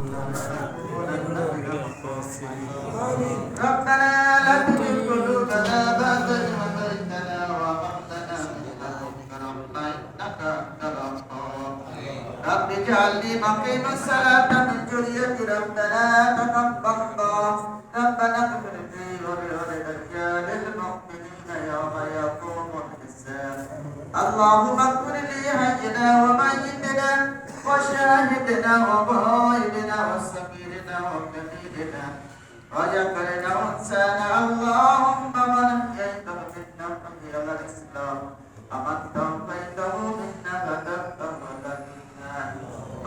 لنكونن من الخاسرين. ربنا لا تزغ قلوبنا بعد إذ هديتنا وهب لنا من لدنك رحمة إنك أنت الوهاب رب اجعلني مقيم الصلاة من ذريتي ربنا تقبل الله ربنا اغفر لي ولوالدي للمؤمنين يوم يقوم الحساب اللهم اغفر لي حينا وميتنا وشاهدنا وغائبنا وصغيرنا وكبيرنا وذكرنا وانسانا اللهم من احييته منا فحي على الاسلام ومن توفيته منا فدفه منا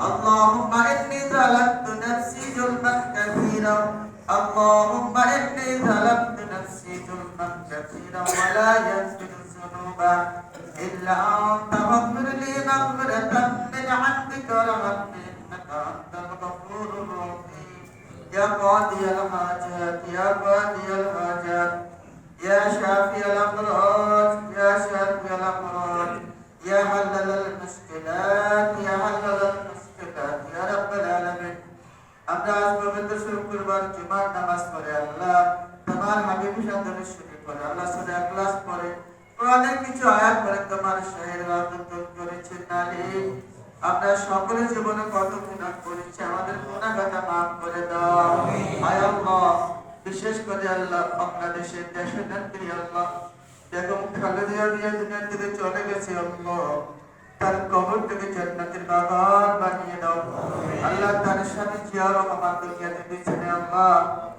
اللهم اني ظلمت نفسي ظلما كثيرا اللهم اني ظلمت نفسي ظلما كثيرا ولا يغفر الذنوب الا انت فاغفر لي مغفرة من عندك وارحمني انك انت الغفور الرحيم يا قاضي الحاجات يا قاضي الحاجات يا شافي الأمراض يا شافي الأمراض يا حلل المشكلات يا حلل المشكلات يا رب العالمين আমরা আজ পবিত্র শুক্রবার জুমার নামাজ পড়ে আল্লাহ তোমার হাবিবের সাথে শরীক করে আল্লাহ সূরা ইখলাস পড়ে কোরআনের কিছু আয়াত পড়ে তোমার শাহের ইবাদত করেছেন আলী আমরা সকলের জীবনে কত গুনাহ করেছি আমাদের গুনাহগাতা maaf করে দাও আয় আল্লাহ বিশেষ করে আল্লাহ বাংলাদেশের দেশের নেত্রী আল্লাহ বেগম খালেদা জিয়া দুনিয়া থেকে চলে গেছে আল্লাহ তার কবর থেকে জান্নাতের বাগান বানিয়ে দাও আল্লাহ তার স্বামী জিয়া রহমান দুনিয়াতে দিয়েছেন আল্লাহ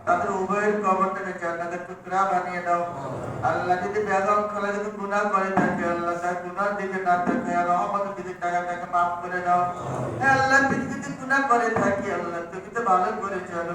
তাদের উভয়ের কবরটাকে জান্নাতের টুকরা বানিয়ে দাও আল্লাহ যদি বেগম খালেদা যদি গুনাহ করে থাকে আল্লাহ তার গুনার দিকে না থাকে আর রহমতের দিকে তাকে maaf করে দাও হে আল্লাহ যদি গুনাহ করে থাকি আল্লাহ তুমি তো ভালো করে জানো